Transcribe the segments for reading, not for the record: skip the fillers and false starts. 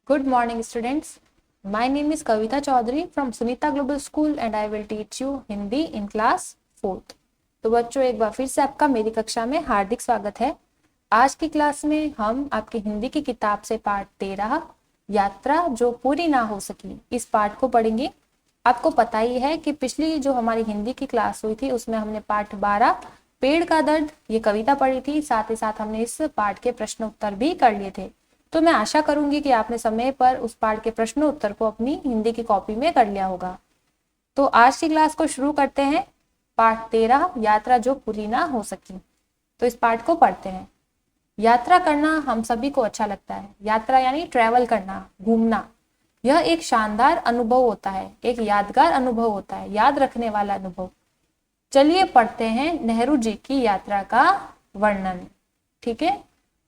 Good morning, students. My name is Kavita Chaudhary from Sunita Global School and I will teach you Hindi in class 4th. तो बच्चों, एक बार फिर से आपका मेरी कक्षा में हार्दिक स्वागत है। आज की क्लास में हम आपकी हिंदी की किताब से पाठ 13 यात्रा जो पूरी ना हो सकी इस पाठ को पढ़ेंगे। आपको पता ही है कि पिछली जो हमारी हिंदी की क्लास हुई थी उसमें हमने पाठ 12 पेड़ का दर्द ये कविता पढ़ी थी, साथ ही साथ हमने इस पाठ के प्रश्न उत्तर भी कर लिए थे। तो मैं आशा करूंगी कि आपने समय पर उस पाठ के प्रश्न उत्तर को अपनी हिंदी की कॉपी में कर लिया होगा। तो आज की क्लास को शुरू करते हैं। पाठ 13 यात्रा जो पूरी ना हो सकी। तो इस पाठ को पढ़ते हैं। यात्रा करना हम सभी को अच्छा लगता है। यात्रा यानी ट्रैवल करना, घूमना। यह एक शानदार अनुभव होता है, एक यादगार अनुभव होता है, याद रखने वाला अनुभव। चलिए पढ़ते हैं नेहरू जी की यात्रा का वर्णन। ठीक है,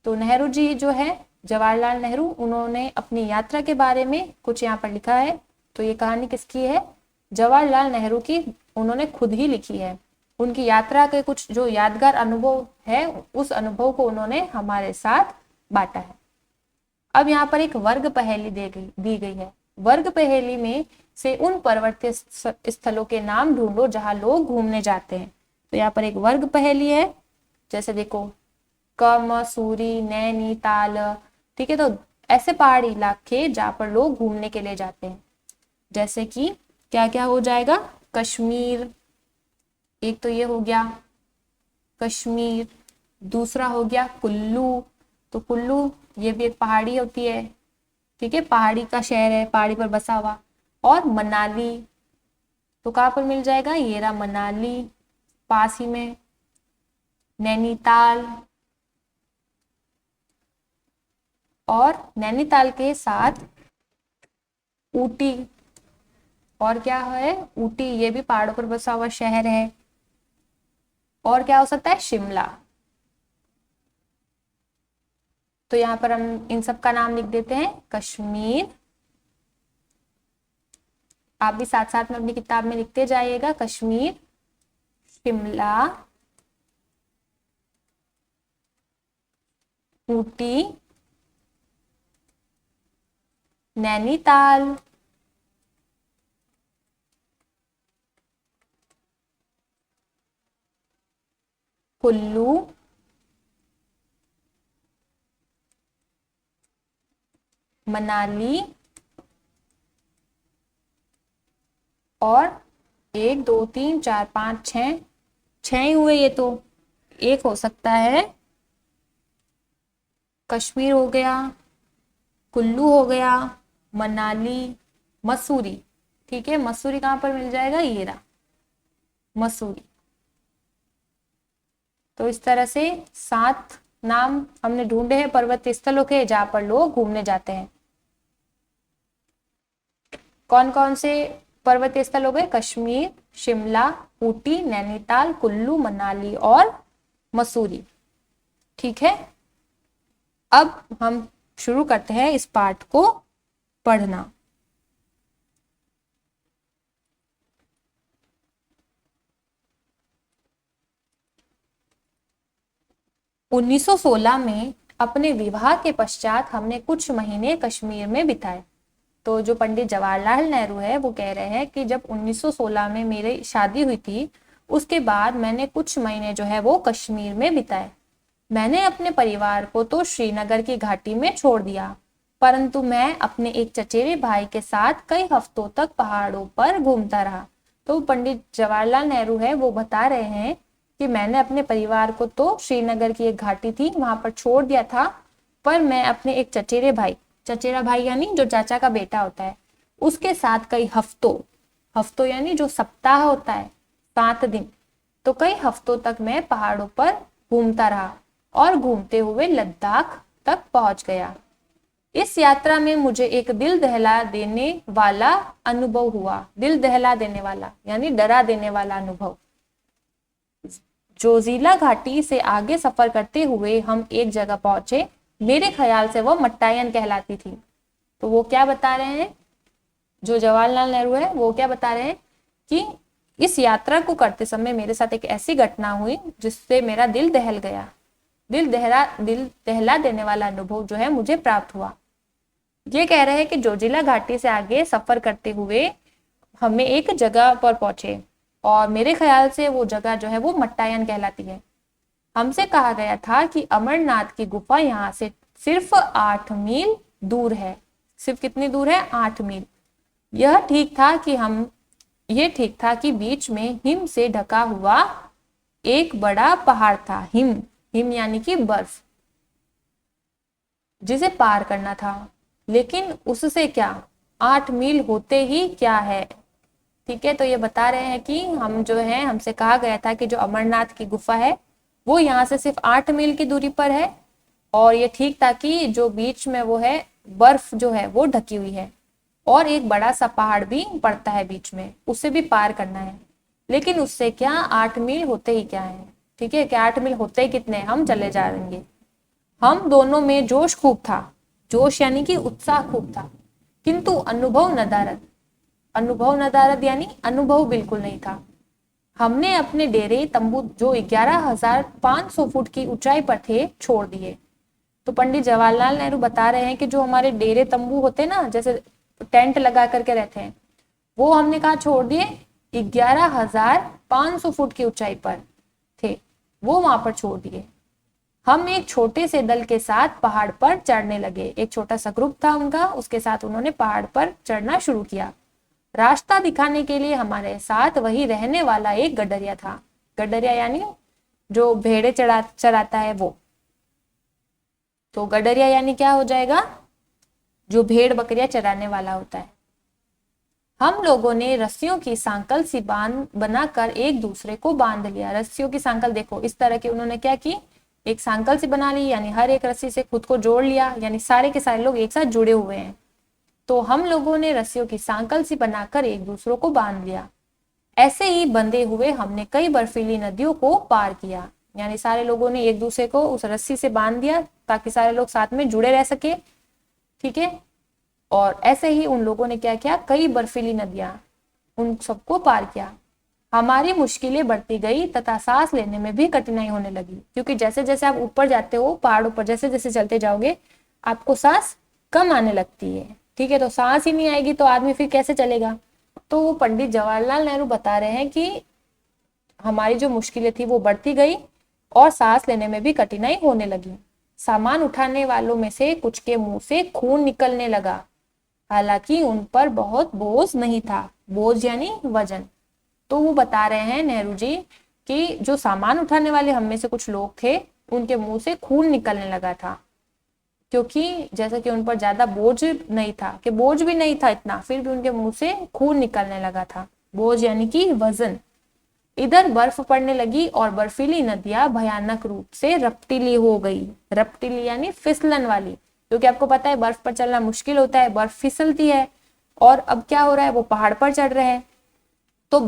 तो नेहरू जी जो है जवाहरलाल नेहरू, उन्होंने अपनी यात्रा के बारे में कुछ यहाँ पर लिखा है। तो ये कहानी किसकी है? जवाहरलाल नेहरू की। उन्होंने खुद ही लिखी है। उनकी यात्रा के कुछ जो यादगार अनुभव है उस अनुभव को उन्होंने हमारे साथ बांटा है। अब यहाँ पर एक वर्ग पहेली दी गई है। वर्ग पहेली में से उन पर्वतीय स्थलों के नाम ढूंढो जहां लोग घूमने जाते हैं। तो यहाँ पर एक वर्ग पहेली है, जैसे देखो मसूरी, नैनीताल। ठीक है, तो ऐसे पहाड़ी इलाके जहाँ पर लोग घूमने के लिए जाते हैं, जैसे कि क्या क्या हो जाएगा? कश्मीर, एक तो ये हो गया कश्मीर। दूसरा हो गया कुल्लू। तो कुल्लू ये भी एक पहाड़ी होती है। ठीक है, पहाड़ी का शहर है, पहाड़ी पर बसा हुआ। और मनाली, तो कहाँ पर मिल जाएगा? ये रहा मनाली, पास ही में। नैनीताल, और नैनीताल के साथ ऊटी। और क्या है? ऊटी, ये भी पहाड़ों पर बसा हुआ शहर है। और क्या हो सकता है? शिमला। तो यहाँ पर हम इन सब का नाम लिख देते हैं। कश्मीर, आप भी साथ साथ में अपनी किताब में लिखते जाइएगा। कश्मीर, शिमला, ऊटी, नैनीताल, कुल्लू, मनाली, और 1 2 3 4 5 6 6 ही हुए ये तो। एक हो सकता है कश्मीर हो गया, कुल्लू हो गया, मनाली, मसूरी। ठीक है, मसूरी कहाँ पर मिल जाएगा? ये रहा मसूरी। तो इस तरह से 7 नाम हमने ढूंढे हैं पर्वतीय स्थलों के जहां पर लोग घूमने जाते हैं। कौन कौन से पर्वतीय स्थल हो गए? कश्मीर, शिमला, ऊटी, नैनीताल, कुल्लू, मनाली और मसूरी। ठीक है, अब हम शुरू करते हैं इस पाठ को पढ़ना। उन्नीस 1916 में अपने विवाह के पश्चात हमने कुछ महीने कश्मीर में बिताए। तो जो पंडित जवाहरलाल नेहरू है वो कह रहे हैं कि जब 1916 में मेरी शादी हुई थी उसके बाद मैंने कुछ महीने जो है वो कश्मीर में बिताए। मैंने अपने परिवार को तो श्रीनगर की घाटी में छोड़ दिया, परंतु मैं अपने एक चचेरे भाई के साथ कई हफ्तों तक पहाड़ों पर घूमता रहा। तो पंडित जवाहरलाल नेहरू है वो बता रहे हैं कि मैंने अपने परिवार को तो श्रीनगर की एक घाटी थी वहां पर छोड़ दिया था, पर मैं अपने एक चचेरे भाई, चचेरा भाई यानी जो चाचा का बेटा होता है, उसके साथ कई हफ्तों यानी जो सप्ताह होता है 7 दिन, तो कई हफ्तों तक मैं पहाड़ों पर घूमता रहा और घूमते हुए लद्दाख तक पहुंच गया। इस यात्रा में मुझे एक दिल दहला देने वाला अनुभव हुआ। दिल दहला देने वाला यानी डरा देने वाला अनुभव। जोजिला घाटी से आगे सफर करते हुए हम एक जगह पहुंचे। मेरे ख्याल से वह मट्टायन कहलाती थी। तो वो क्या बता रहे हैं? जो जवाहरलाल नेहरू है वो क्या बता रहे हैं कि इस यात्रा को करते समय मेरे साथ एक ऐसी घटना हुई जिससे मेरा दिल दहल गया। दिल दहला देने वाला अनुभव जो है मुझे प्राप्त हुआ। ये कह रहे हैं कि जोजिला घाटी से आगे सफर करते हुए हमें एक जगह पर पहुंचे और मेरे ख्याल से वो जगह जो है वो मट्टायन कहलाती है। हमसे कहा गया था कि अमरनाथ की गुफा यहाँ से सिर्फ 8 मील दूर है। सिर्फ कितनी दूर है? 8 मील। ये ठीक था कि बीच में हिम से ढका हुआ एक बड़ा पहाड़ था। हिम हिम यानी कि बर्फ, जिसे पार करना था। लेकिन उससे क्या, 8 मील होते ही क्या है। ठीक है, तो ये बता रहे हैं कि हम जो है, हमसे कहा गया था कि जो अमरनाथ की गुफा है वो यहाँ से सिर्फ 8 मील की दूरी पर है, और ये ठीक था कि जो बीच में वो है बर्फ जो है वो ढकी हुई है, और एक बड़ा सा पहाड़ भी पड़ता है बीच में, उसे भी पार करना है। लेकिन उससे क्या, 8 मील होते ही क्या है। ठीक है, कि 8 मील होते ही कितने, हम चले जाएंगे। हम दोनों में जोश खूब था, जोश यानी कि उत्साह खूब था, किंतु अनुभव नदारद। अनुभव नदारद यानी अनुभव बिल्कुल नहीं था। हमने अपने डेरे तंबू जो 11,500 फुट की ऊंचाई पर थे छोड़ दिए। तो पंडित जवाहरलाल नेहरू बता रहे हैं कि जो हमारे डेरे तंबू होते ना, जैसे टेंट लगा करके रहते हैं, वो हमने कहा छोड़ दिए, 11,500 फुट की ऊंचाई पर थे, वो वहां पर छोड़ दिए। हम एक छोटे से दल के साथ पहाड़ पर चढ़ने लगे। एक छोटा सा ग्रुप था उनका, उसके साथ उन्होंने पहाड़ पर चढ़ना शुरू किया। रास्ता दिखाने के लिए हमारे साथ वही रहने वाला एक गडरिया था। गडरिया यानी जो भेड़े चराता है वो। तो गडरिया यानी क्या हो जाएगा, जो भेड़ बकरियां चराने वाला होता है। हम लोगों ने रस्सियों की सांकल सी बनाकर एक दूसरे को बांध लिया। रस्सियों की सांकल देखो, इस तरह की उन्होंने क्या की, एक सांकल सी बना ली, यानी हर एक रस्सी से खुद को जोड़ लिया, यानी सारे के सारे लोग एक साथ जुड़े हुए हैं। तो हम लोगों ने रस्सियों की सांकल सी बनाकर एक दूसरों को बांध लिया। ऐसे ही बंधे हुए हमने कई बर्फीली नदियों को पार किया। यानी सारे लोगों ने एक दूसरे को उस रस्सी से बांध दिया ताकि सारे लोग साथ में जुड़े रह सके। ठीक है, और ऐसे ही उन लोगों ने क्या किया, कई बर्फीली नदियां, उन सबको पार किया। हमारी मुश्किलें बढ़ती गई तथा सांस लेने में भी कठिनाई होने लगी, क्योंकि जैसे जैसे आप ऊपर जाते हो पहाड़ों पर, जैसे जैसे चलते जाओगे आपको सांस कम आने लगती है। ठीक है, तो सांस ही नहीं आएगी तो आदमी फिर कैसे चलेगा। तो वो पंडित जवाहरलाल नेहरू बता रहे हैं कि हमारी जो मुश्किलें थी वो बढ़ती गई और सांस लेने में भी कठिनाई होने लगी। सामान उठाने वालों में से कुछ के मुंह से खून निकलने लगा, हालांकि उन पर बहुत बोझ नहीं था। बोझ यानी वजन। तो वो बता रहे हैं नेहरू जी कि जो सामान उठाने वाले हम में से कुछ लोग थे, उनके मुंह से खून निकलने लगा था, क्योंकि जैसा कि उन पर ज्यादा बोझ नहीं था, कि बोझ भी नहीं था इतना, फिर भी उनके मुंह से खून निकलने लगा था। बोझ यानी कि वजन। इधर बर्फ पड़ने लगी और बर्फीली नदियां भयानक रूप से रपटीली हो गई। रपटीली यानी फिसलन वाली, क्योंकि आपको पता है बर्फ पर चलना मुश्किल होता है, बर्फ फिसलती है। और अब क्या हो रहा है, वो पहाड़ पर चढ़ रहे हैं, तो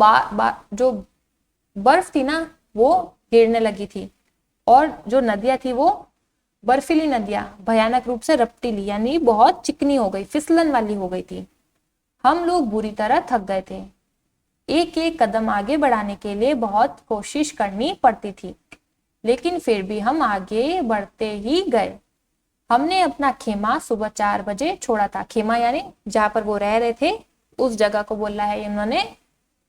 जो बर्फ थी ना वो गिरने लगी थी, और जो नदियां थी वो बर्फीली नदियां भयानक रूप से रपटीली यानी बहुत चिकनी हो गई, फिसलन वाली हो गई थी। हम लोग बुरी तरह थक गए थे। एक एक कदम आगे बढ़ाने के लिए बहुत कोशिश करनी पड़ती थी, लेकिन फिर भी हम आगे बढ़ते ही गए। हमने अपना खेमा सुबह 4 बजे छोड़ा था। खेमा यानी जहां पर वो रह रहे थे उस जगह को बोला है इन्होंने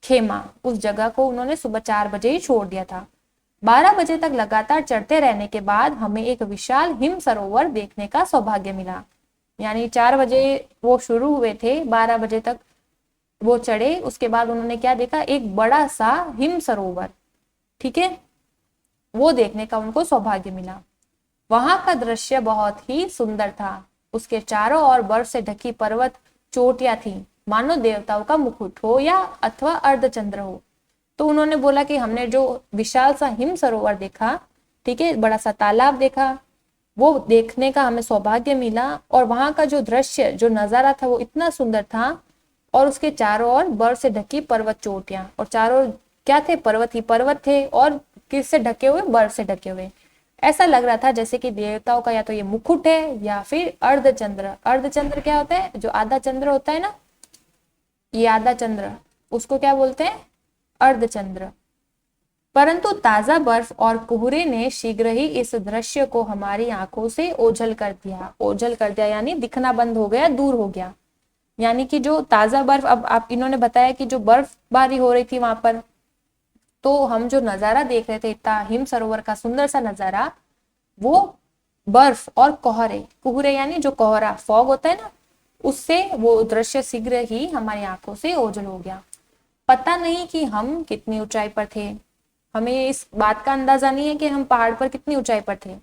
खेमा। उस जगह को उन्होंने सुबह 4 बजे ही छोड़ दिया था। 12 बजे तक लगातार चढ़ते रहने के बाद हमें एक विशाल हिम सरोवर देखने का सौभाग्य मिला। यानी 4 बजे वो शुरू हुए थे, 12 बजे तक वो चढ़े, उसके बाद उन्होंने क्या देखा, एक बड़ा सा हिम सरोवर। ठीक है, वो देखने का उनको सौभाग्य मिला। वहां का दृश्य बहुत ही सुंदर था। उसके चारों ओर बर्फ से ढकी पर्वत चोटियां थी, मानो देवताओं का मुकुट हो या अथवा अर्धचंद्र हो। तो उन्होंने बोला कि हमने जो विशाल सा हिम सरोवर देखा, ठीक है, बड़ा सा तालाब देखा, वो देखने का हमें सौभाग्य मिला। और वहां का जो दृश्य, जो नजारा था वो इतना सुंदर था, और उसके चारों ओर बर्फ से ढकी पर्वत चोटियां, और चारों क्या थे, पर्वत ही पर्वत थे, और किससे ढके हुए, बर्फ से ढके हुए। ऐसा लग रहा था जैसे कि देवताओं का या तो ये मुकुट है या फिर अर्धचंद्र। अर्धचंद्र क्या होता है, जो आधा चंद्र होता है ना, ये आधा चंद्र, उसको क्या बोलते हैं, अर्धचंद्र। परंतु ताजा बर्फ और कोहरे ने शीघ्र ही इस दृश्य को हमारी आंखों से ओझल कर दिया। ओझल कर दिया यानी दिखना बंद हो गया, दूर हो गया। यानी कि जो ताजा बर्फ, अब आप इन्होंने बताया कि जो बर्फबारी हो रही थी वहां पर, तो हम जो नजारा देख रहे थे इतना हिम सरोवर का सुंदर सा नजारा, वो बर्फ और कोहरे, कोहरे यानी जो कोहरा फॉग होता है ना, उससे वो दृश्य शीघ्र ही हमारी आंखों से ओझल हो गया। पता नहीं कि हम कितनी ऊंचाई पर थे, हमें इस बात का अंदाजा नहीं है कि हम पहाड़ पर कितनी ऊंचाई पर थे,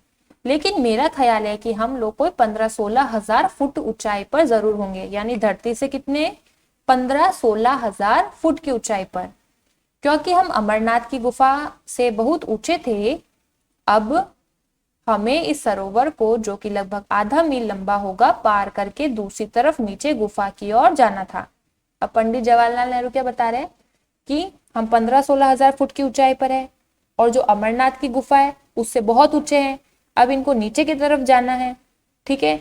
लेकिन मेरा ख्याल है कि हम लोग कोई 15-16 हजार फुट ऊंचाई पर जरूर होंगे। यानी धरती से कितने, 15-16 हजार फुट की ऊंचाई पर, क्योंकि हम अमरनाथ की गुफा से बहुत ऊंचे थे। अब हमें इस सरोवर को, जो कि लगभग आधा मील लंबा होगा, पार करके दूसरी तरफ नीचे गुफा की ओर जाना था। अब पंडित जवाहरलाल नेहरू क्या बता रहे हैं कि हम 15-16 हजार फुट की ऊंचाई पर है और जो अमरनाथ की गुफा है उससे बहुत ऊंचे हैं, अब इनको नीचे की तरफ जाना है। ठीक है,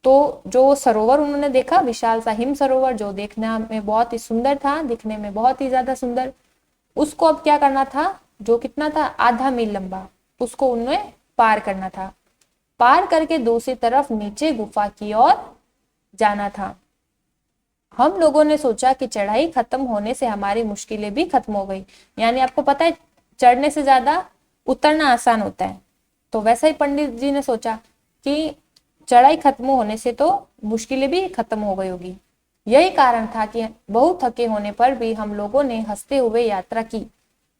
तो जो सरोवर उन्होंने देखा, विशाल सा हिम सरोवर, जो देखने में बहुत ही सुंदर था, दिखने में बहुत ही ज्यादा सुंदर, उसको अब क्या करना था, जो कितना था, आधा मील लंबा, उसको उन्हें पार करना था। पार करके दूसरी तरफ नीचे गुफा की ओर जाना था। हम लोगों ने सोचा कि चढ़ाई खत्म होने से हमारी मुश्किलें भी खत्म हो गई। यानी आपको पता है चढ़ने से ज्यादा उतरना आसान होता है, तो वैसा ही पंडित जी ने सोचा कि चढ़ाई खत्म होने से तो मुश्किलें भी खत्म हो गई होगी। यही कारण था कि बहुत थके होने पर भी हम लोगों ने हंसते हुए यात्रा की।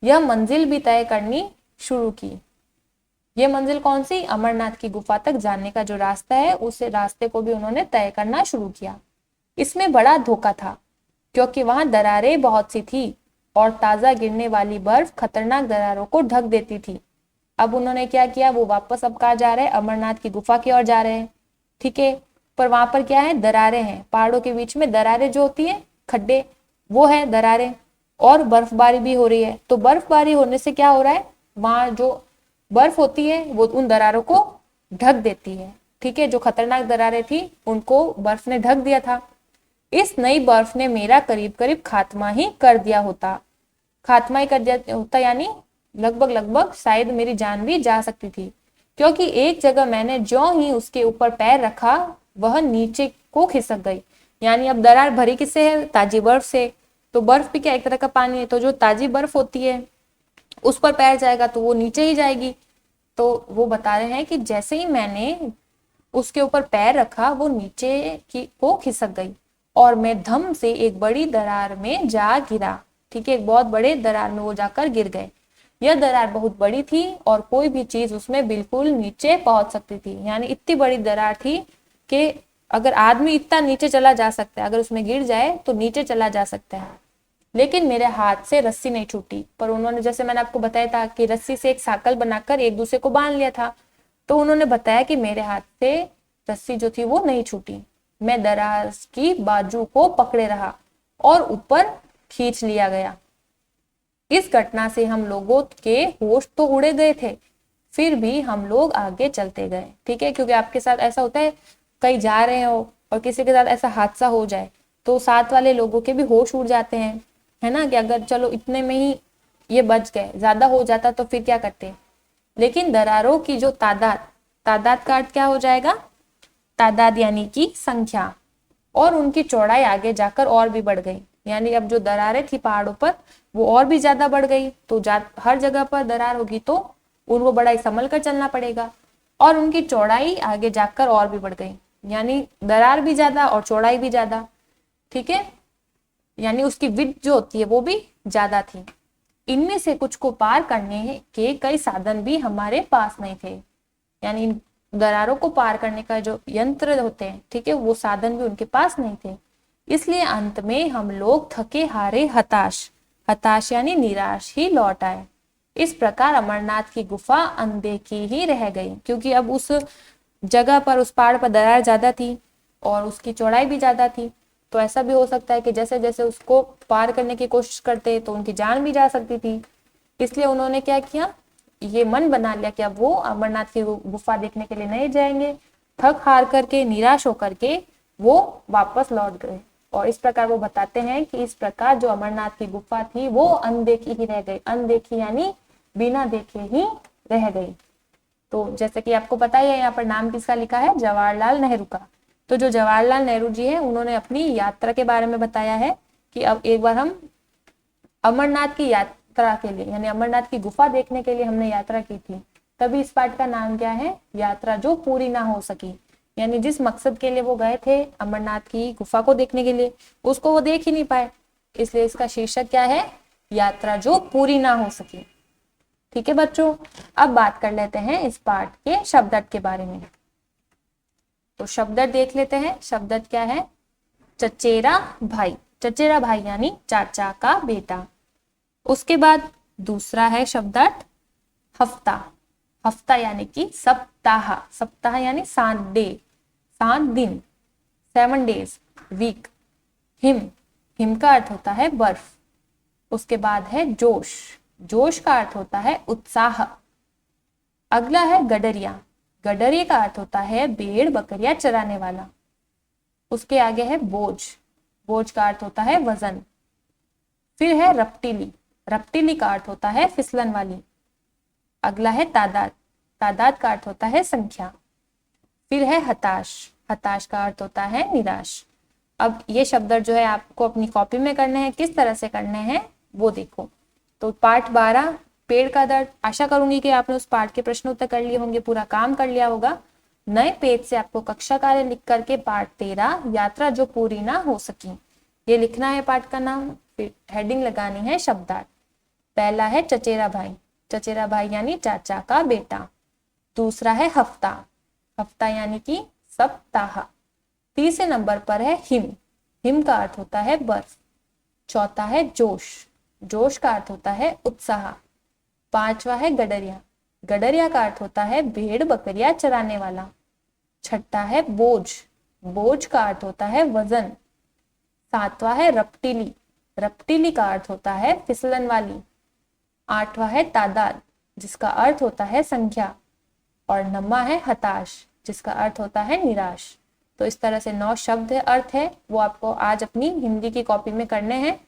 यह मंजिल भी तय करनी शुरू की। ये मंजिल कौन सी, अमरनाथ की गुफा तक जाने का जो रास्ता है, उस रास्ते को भी उन्होंने तय करना शुरू किया। इसमें बड़ा धोखा था, क्योंकि वहां दरारें बहुत सी थी और ताजा गिरने वाली बर्फ खतरनाक दरारों को ढक देती थी। अब उन्होंने क्या किया, वो वापस अब कहाँ जा रहे हैं, अमरनाथ की गुफा की ओर जा रहे हैं। ठीक है, पर वहां पर क्या है, दरारें हैं, पहाड़ों के बीच में दरारें जो होती है, खड्डे, वो है दरारें, और बर्फबारी भी हो रही है। तो बर्फबारी होने से क्या हो रहा है, वहां जो बर्फ होती है वो उन दरारों को ढक देती है। ठीक है, जो खतरनाक दरारें थी उनको बर्फ ने ढक दिया था। इस नई बर्फ ने मेरा करीब करीब खात्मा ही कर दिया होता। खात्मा ही कर दिया होता यानी लगभग शायद मेरी जान भी जा सकती थी, क्योंकि एक जगह मैंने ज्यों ही उसके ऊपर पैर रखा, वह नीचे को खिसक गई। यानी अब दरार भरी किससे है, ताजी बर्फ से। तो बर्फ भी क्या एक तरह का पानी है, तो जो ताजी बर्फ होती है उस पर पैर जाएगा तो वो नीचे ही जाएगी। तो वो बता रहे हैं कि जैसे ही मैंने उसके ऊपर पैर रखा, वो नीचे की को खिसक गई और मैं धम से एक बड़ी दरार में जा गिरा। ठीक है, एक बहुत बड़े दरार में वो जाकर गिर गए। यह दरार बहुत बड़ी थी और कोई भी चीज उसमें बिल्कुल नीचे पहुंच सकती थी। यानी इतनी बड़ी दरार थी कि अगर आदमी इतना नीचे चला जा सकता है, अगर उसमें गिर जाए तो नीचे चला जा सकता है। लेकिन मेरे हाथ से रस्सी नहीं छूटी। पर उन्होंने, जैसे मैंने आपको बताया था कि रस्सी से एक साकल बनाकर एक दूसरे को बांध लिया था, तो उन्होंने बताया कि मेरे हाथ से रस्सी जो थी वो नहीं छूटी। मैं दरार की बाजू को पकड़े रहा और ऊपर खींच लिया गया। इस घटना से हम लोगों के होश तो उड़े गए थे, फिर भी हम लोग आगे चलते गए। ठीक है, क्योंकि आपके साथ ऐसा होता है, कहीं जा रहे हो और किसी के साथ ऐसा हादसा हो जाए तो साथ वाले लोगों के भी होश उड़ जाते हैं, है ना, कि अगर चलो इतने में ही ये बच गए, ज्यादा हो जाता तो फिर क्या करते। लेकिन दरारों की जो तादाद, तादाद का अर्थ क्या हो जाएगा, तादाद यानी कि संख्या, और उनकी चौड़ाई आगे जाकर और भी बढ़ गई। यानी अब जो दरारें थी पहाड़ों पर वो और भी ज्यादा बढ़ गई। तो हर जगह पर दरार होगी तो उनको बड़ा ही संभल कर चलना पड़ेगा, और उनकी चौड़ाई आगे जाकर और भी बढ़ गई। यानी दरार भी ज्यादा और चौड़ाई भी ज्यादा। ठीक है, यानी उसकी विड्थ जो होती है वो भी ज्यादा थी। इनमें से कुछ को पार करने के कई साधन भी हमारे पास नहीं थे। यानी इन दरारों को पार करने का जो यंत्र होते हैं, ठीक है, वो साधन भी उनके पास नहीं थे। इसलिए अंत में हम लोग थके हारे हताश, हताश यानी निराश ही लौट आए। इस प्रकार अमरनाथ की गुफा अनदेखी ही रह गई, क्योंकि अब उस जगह पर, उस पहाड़ पर दरार ज्यादा थी और उसकी चौड़ाई भी ज्यादा थी। तो ऐसा भी हो सकता है कि जैसे जैसे उसको पार करने की कोशिश करते तो उनकी जान भी जा सकती थी। इसलिए उन्होंने क्या किया, ये मन बना लिया कि अब वो अमरनाथ की गुफा देखने के लिए नहीं जाएंगे। थक हार करके, निराश होकर के वो वापस लौट गए। और इस प्रकार वो बताते हैं कि इस प्रकार जो अमरनाथ की गुफा थी वो अनदेखी ही रह गई। अनदेखी यानी बिना देखे ही रह गई। तो जैसे कि आपको पता ही है, यहाँ पर नाम किसका लिखा है, जवाहरलाल नेहरू का। तो जो जवाहरलाल नेहरू जी है, उन्होंने अपनी यात्रा के बारे में बताया है कि अब एक बार हम अमरनाथ की यात्रा के लिए, यानी अमरनाथ की गुफा देखने के लिए हमने यात्रा की थी, तभी इस पाठ का नाम क्या है, यात्रा जो पूरी ना हो सकी। यानी जिस मकसद के लिए वो गए थे अमरनाथ की गुफा को देखने के लिए, उसको वो देख ही नहीं पाए, इसलिए इसका शीर्षक क्या है, यात्रा जो पूरी ना हो सकी। ठीक है बच्चों, अब बात कर लेते हैं इस पाठ के शब्दार्थ के बारे में। तो शब्दार्थ देख लेते हैं। शब्दार्थ क्या है, चचेरा भाई, चचेरा भाई यानी चाचा का बेटा। उसके बाद दूसरा है शब्दार्थ हफ्ता, हफ्ता यानी कि सप्ताह, सप्ताह यानी 7 डे, 7 दिन, 7 डेज, वीक। हिम, हिम का अर्थ होता है बर्फ। उसके बाद है जोश, जोश का अर्थ होता है उत्साह। अगला है गडरिया, गडरिया का अर्थ होता है भेड़ बकरियां चराने वाला। उसके आगे है बोझ, बोझ का अर्थ होता है वजन। फिर है रपटीली, रपटीली का अर्थ होता है फिसलन वाली। अगला है तादाद, तादाद का अर्थ होता है संख्या। फिर है हताश, हताश का अर्थ होता है निराश। अब ये शब्द जो है आपको अपनी कॉपी में करने हैं, किस तरह से करने हैं वो देखो। तो पाठ 12 पेड़ का दर्द, आशा करूंगी कि आपने उस पाठ के प्रश्न उत्तर कर लिए होंगे, पूरा काम कर लिया होगा। नए पेज से आपको कक्षा कार्य लिख करके पाठ 13 यात्रा जो पूरी ना हो सकी, ये लिखना है पाठ का नाम। फिर हेडिंग लगानी है शब्दार्थ। पहला है चचेरा भाई, चचेरा भाई यानी चाचा का बेटा। दूसरा है हफ्ता, हफ्ता यानी कि सप्ताह। तीसरे नंबर पर है हिम, हिम का अर्थ होता है बर्फ। चौथा है जोश, जोश का अर्थ होता है उत्साह। पांचवा है गडरिया, गडरिया का अर्थ होता है भेड़ बकरियां चराने वाला। छठा है बोझ, बोझ का अर्थ होता है वजन। सातवां है रपटीली, रपटीली का अर्थ होता है फिसलन वाली। आठवां है तादाद, जिसका अर्थ होता है संख्या। और नौवां है हताश, जिसका अर्थ होता है निराश। तो इस तरह से 9 शब्द अर्थ है, वो आपको आज अपनी हिंदी की कॉपी में करने हैं।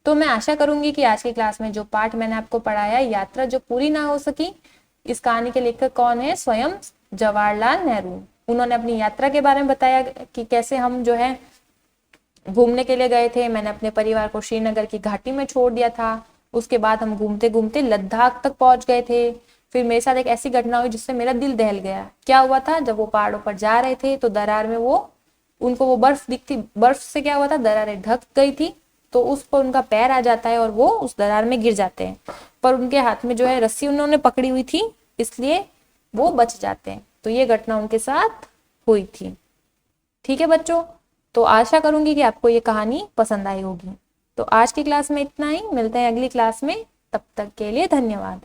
तो मैं आशा करूंगी कि आज की क्लास में जो पाठ मैंने आपको पढ़ाया, यात्रा जो पूरी ना हो सकी, इस कहानी के लेखक कौन है, स्वयं जवाहरलाल नेहरू। उन्होंने अपनी यात्रा के बारे में बताया कि कैसे हम जो है घूमने के लिए गए थे। मैंने अपने परिवार को श्रीनगर की घाटी में छोड़ दिया था, उसके बाद हम घूमते घूमते लद्दाख तक पहुंच गए थे। फिर मेरे साथ एक ऐसी घटना हुई जिससे मेरा दिल दहल गया। क्या हुआ था, जब वो पहाड़ों पर जा रहे थे तो दरार में उनको वो बर्फ दिखती, बर्फ से क्या हुआ था, दरारें ढक गई थी, तो उस पर उनका पैर आ जाता है और वो उस दरार में गिर जाते हैं। पर उनके हाथ में जो है रस्सी उन्होंने पकड़ी हुई थी, इसलिए वो बच जाते हैं। तो ये घटना उनके साथ हुई थी। ठीक है बच्चों, तो आशा करूंगी कि आपको ये कहानी पसंद आई होगी। तो आज की क्लास में इतना ही, मिलते हैं अगली क्लास में, तब तक के लिए धन्यवाद।